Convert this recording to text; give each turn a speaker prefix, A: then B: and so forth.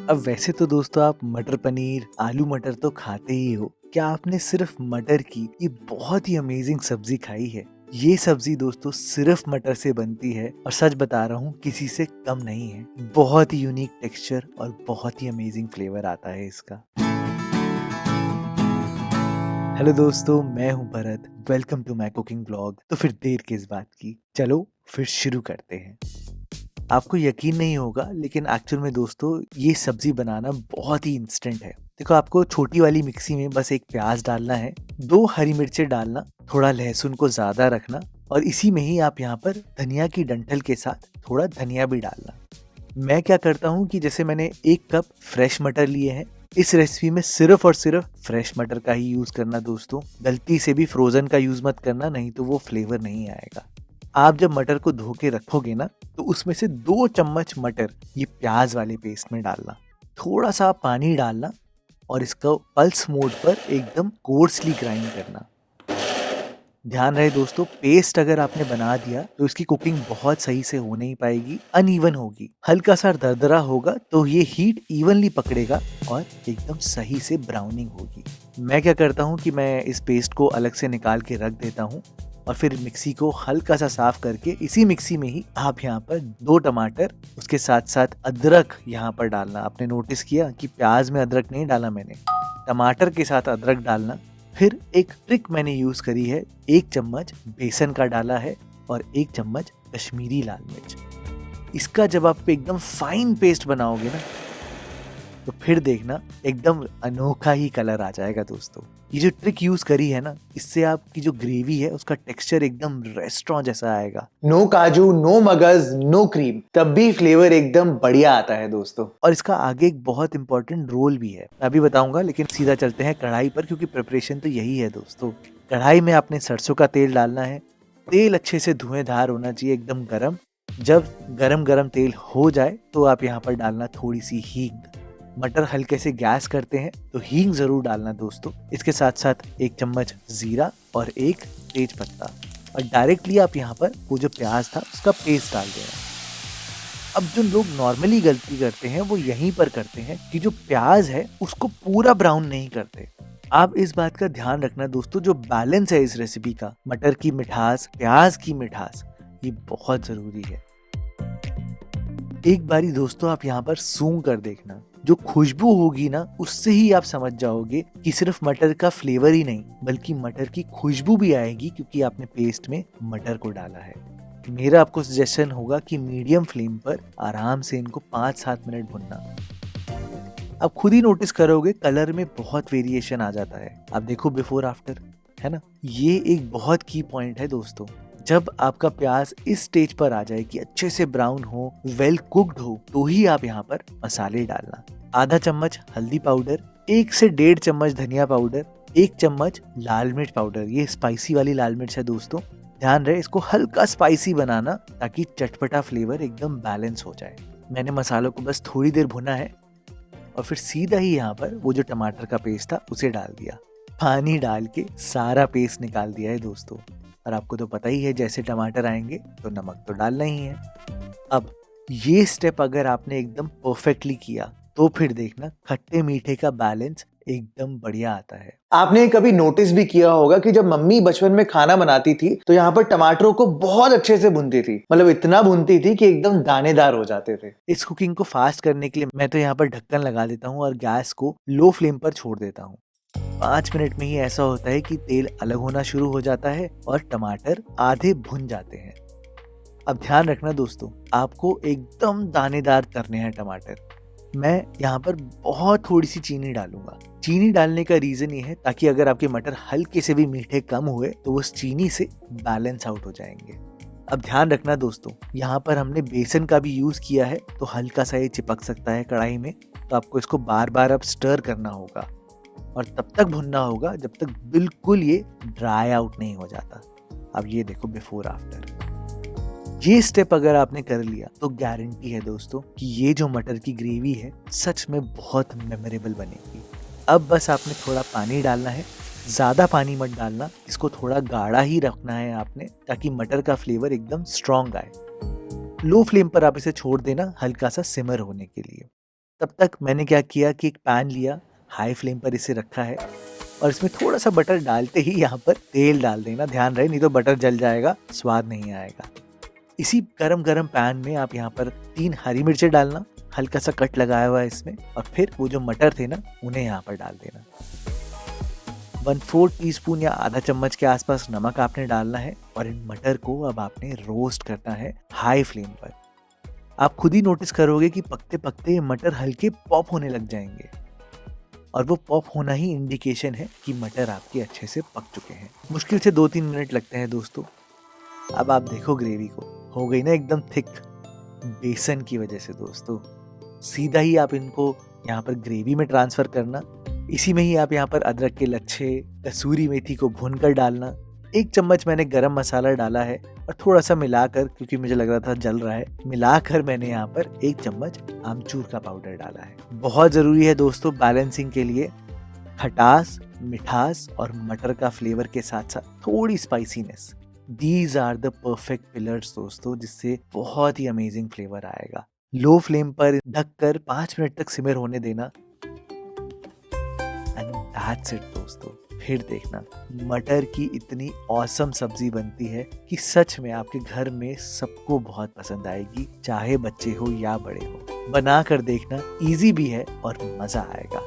A: अब वैसे तो दोस्तों आप मटर पनीर, आलू मटर तो खाते ही हो। क्या आपने सिर्फ मटर की ये बहुत ही अमेजिंग सब्जी खाई है? ये सब्जी दोस्तों सिर्फ मटर से बनती है और सच बता रहा हूँ किसी से कम नहीं है। बहुत ही यूनिक टेक्सचर और बहुत ही अमेजिंग फ्लेवर आता है इसका। हेलो दोस्तों, मैं हूँ Bharat. Welcome to my cooking blog. तो फिर देर किस बात की, चलो फिर शुरू करते हैं। आपको यकीन नहीं होगा लेकिन एक्चुअल में दोस्तों ये सब्जी बनाना बहुत ही इंस्टेंट है। देखो, आपको छोटी वाली मिक्सी में बस एक प्याज डालना है, 2 हरी मिर्चें डालना, थोड़ा लहसुन को ज्यादा रखना और इसी में ही आप यहाँ पर धनिया की डंठल के साथ थोड़ा धनिया भी डालना। मैं क्या करता हूँ कि जैसे मैंने 1 कप फ्रेश मटर लिए हैं। इस रेसिपी में सिर्फ और सिर्फ फ्रेश मटर का ही यूज करना दोस्तों। गलती से भी फ्रोजन का यूज मत करना, नहीं तो वो फ्लेवर नहीं आएगा। आप जब मटर को धो के रखोगे ना तो उसमें से 2 चम्मच मटर ये प्याज वाले पेस्ट में डालना, थोड़ा सा पानी डालना और इसका पल्स मोड पर एकदम कोर्सली ग्राइंड करना। ध्यान रहे दोस्तों, पेस्ट अगर आपने बना दिया तो इसकी कुकिंग बहुत सही से हो नहीं पाएगी, अनइवन होगी, हल्का सा दरदरा होगा तो ये हीट इवनली पकड़ेगा और एकदम सही से ब्राउनिंग होगी। मैं क्या करता हूँ कि मैं इस पेस्ट को अलग से निकाल के रख देता हूँ और फिर मिक्सी को हल्का सा साफ करके इसी मिक्सी में ही आप यहाँ पर 2 टमाटर, उसके साथ साथ अदरक यहाँ पर डालना। आपने नोटिस किया कि प्याज में अदरक नहीं डाला मैंने, टमाटर के साथ अदरक डालना। फिर एक ट्रिक मैंने यूज करी है, 1 चम्मच बेसन का डाला है और 1 चम्मच कश्मीरी लाल मिर्च। इसका जब आप एकदम फाइन पेस्ट बनाओगे ना तो फिर देखना एकदम अनोखा ही कलर आ जाएगा दोस्तों। ये जो ट्रिक यूज करी है ना, इससे आपकी जो ग्रेवी है उसका टेक्सचर एकदम रेस्टोरेंट जैसा आएगा।
B: नो काजू, नो मगज, नो क्रीम, तब भी फ्लेवर एकदम बढ़िया आता है दोस्तों।
A: और इसका आगे एक बहुत इंपॉर्टेंट रोल भी है, मैं अभी बताऊंगा, लेकिन सीधा चलते हैं कढ़ाई पर क्योंकि प्रिपरेशन तो यही है दोस्तों। कढ़ाई में आपने सरसों का तेल डालना है। तेल अच्छे से धुएंधार होना चाहिए, एकदम गरम। जब गरम गरम तेल हो जाए तो आप यहाँ पर डालना थोड़ी सी हींग। मटर हल्के से गैस करते हैं तो हींग जरूर डालना दोस्तों। इसके साथ साथ 1 चम्मच जीरा और 1 तेज पत्ता और डायरेक्टली आप यहाँ पर वो जो प्याज था उसका पेस्ट डाल देना। अब जो लोग नॉर्मली गलती करते हैं वो यहीं पर करते हैं कि जो प्याज है उसको पूरा ब्राउन नहीं करते। आप इस बात का ध्यान रखना दोस्तों, जो बैलेंस है इस रेसिपी का, मटर की मिठास, प्याज की मिठास, ये बहुत जरूरी है। एक बारी दोस्तों आप यहाँ पर सूंघ कर देखना, जो खुशबू होगी ना उससे ही आप समझ जाओगे कि सिर्फ मटर का फ्लेवर ही नहीं बल्कि मटर की खुशबू भी आएगी, क्योंकि आपने पेस्ट में मटर को डाला है। मेरा आपको सजेशन होगा कि मीडियम फ्लेम पर आराम से इनको 5-7 मिनट भुनना। आप खुद ही नोटिस करोगे कलर में बहुत वेरिएशन आ जाता है। आप देखो बिफोर आफ्टर, है ना। ये एक बहुत की पॉइंट है दोस्तों। जब आपका प्याज इस स्टेज पर आ जाए कि अच्छे से ब्राउन हो, वेल कुक्ड हो, तो ही आप यहाँ पर मसाले डालना। आधा चम्मच हल्दी पाउडर, 1 से 1.5 चम्मच धनिया पाउडर, 1 चम्मच लाल मिर्च पाउडर। ये स्पाइसी वाली लाल मिर्च है दोस्तों। ध्यान रहे इसको हल्का स्पाइसी बनाना ताकि चटपटा फ्लेवर एकदम बैलेंस हो जाए। मैंने मसालों को बस थोड़ी देर भुना है और फिर सीधा ही यहाँ पर वो जो टमाटर का पेस्ट था उसे डाल दिया। पानी डाल के सारा पेस्ट निकाल दिया है दोस्तों। और आपको तो पता ही है जैसे टमाटर आएंगे तो नमक तो डालना ही है। अब ये स्टेप अगर आपने एकदम परफेक्टली किया तो फिर देखना खट्टे मीठे का बैलेंस एकदम बढ़िया आता है।
B: आपने कभी नोटिस भी किया होगा कि जब मम्मी बचपन में खाना बनाती थी तो यहाँ पर टमाटरों को बहुत अच्छे से भूनती थी, मतलब इतना भूनती थी कि एकदम दानेदार हो जाते थे।
A: इस कुकिंग को फास्ट करने के लिए मैं तो यहाँ पर ढक्कन लगा देता हूँ और गैस को लो फ्लेम पर छोड़ देता हूँ। 5 मिनट में ही ऐसा होता है कि तेल अलग होना शुरू हो जाता है और टमाटर आधे भुन जाते हैं। अब ध्यान रखना दोस्तों, आपको एकदम दानेदार करने हैं टमाटर। मैं यहाँ पर बहुत थोड़ी सी चीनी डालूंगा। चीनी डालने का रीजन ये है ताकि अगर आपके मटर हल्के से भी मीठे कम हुए तो वो उस चीनी से बैलेंस आउट हो जाएंगे। अब ध्यान रखना दोस्तों, यहाँ पर हमने बेसन का भी यूज किया है तो हल्का सा ये चिपक सकता है कढ़ाई में, तो आपको इसको बार बार अब स्टर करना होगा और तब तक भुनना होगा जब तक बिल्कुल ये ड्राई आउट नहीं हो जाता। अब ये देखो बिफोर आफ्टर, ये स्टेप अगर आपने कर लिया तो गारंटी है दोस्तों कि ये जो मटर की ग्रेवी है सच में बहुत मेमोरेबल बनेगी। अब बस आपने थोड़ा पानी डालना है, ज्यादा पानी मत डालना, इसको थोड़ा गाढ़ा ही रखना है आपने ताकि मटर का फ्लेवर एकदम स्ट्रॉन्ग आए। लो फ्लेम पर आप इसे छोड़ देना हल्का सा सिमर होने के लिए। तब तक मैंने क्या किया कि एक पैन लिया, हाई फ्लेम पर इसे रखा है और इसमें थोड़ा सा बटर डालते ही यहाँ पर तेल डाल देना, ध्यान रहे नहीं तो बटर जल जाएगा, स्वाद नहीं आएगा। इसी गरम गरम पैन में आप यहाँ पर 3 हरी मिर्चें डालना, हल्का सा कट लगाया हुआ है इसमें, और फिर वो जो मटर थे ना उन्हें यहाँ पर डाल देना। 1/4 टीस्पून या आधा चम्मच के आसपास नमक आपने डालना है और इन मटर को अब आपने रोस्ट करना है हाई फ्लेम पर। आप खुद ही नोटिस करोगे कि पकते पकते मटर हल्के पॉप होने लग जाएंगे और वो पॉप होना ही इंडिकेशन है कि मटर आपके अच्छे से पक चुके हैं। मुश्किल से 2-3 मिनट लगते हैं दोस्तों। अब आप देखो ग्रेवी को, हो गई ना एकदम थिक, बेसन की वजह से दोस्तों। सीधा ही आप इनको यहाँ पर ग्रेवी में ट्रांसफर करना। इसी में ही आप यहाँ पर अदरक के लच्छे, कसूरी मेथी को भूनकर डालना। 1 चम्मच मैंने गरम मसाला डाला है और थोड़ा सा मिलाकर, क्योंकि मुझे लग रहा था जल रहा है, मिलाकर मैंने यहाँ पर 1 चम्मच आमचूर का पाउडर डाला है। बहुत जरूरी है दोस्तों बैलेंसिंग के लिए, खटास, मिठास और मटर का फ्लेवर के साथ साथ थोड़ी spiciness. These are the perfect pillars दोस्तों, जिससे बहुत ही अमेजिंग फ्लेवर आएगा। लो फ्लेम पर ढककर 5 मिनट तक सिमर होने देना। एंड दैट्स इट दोस्तों। फिर देखना मटर की इतनी ऑसम सब्जी बनती है कि सच में आपके घर में सबको बहुत पसंद आएगी, चाहे बच्चे हो या बड़े हो। बना कर देखना, इजी भी है और मजा आएगा।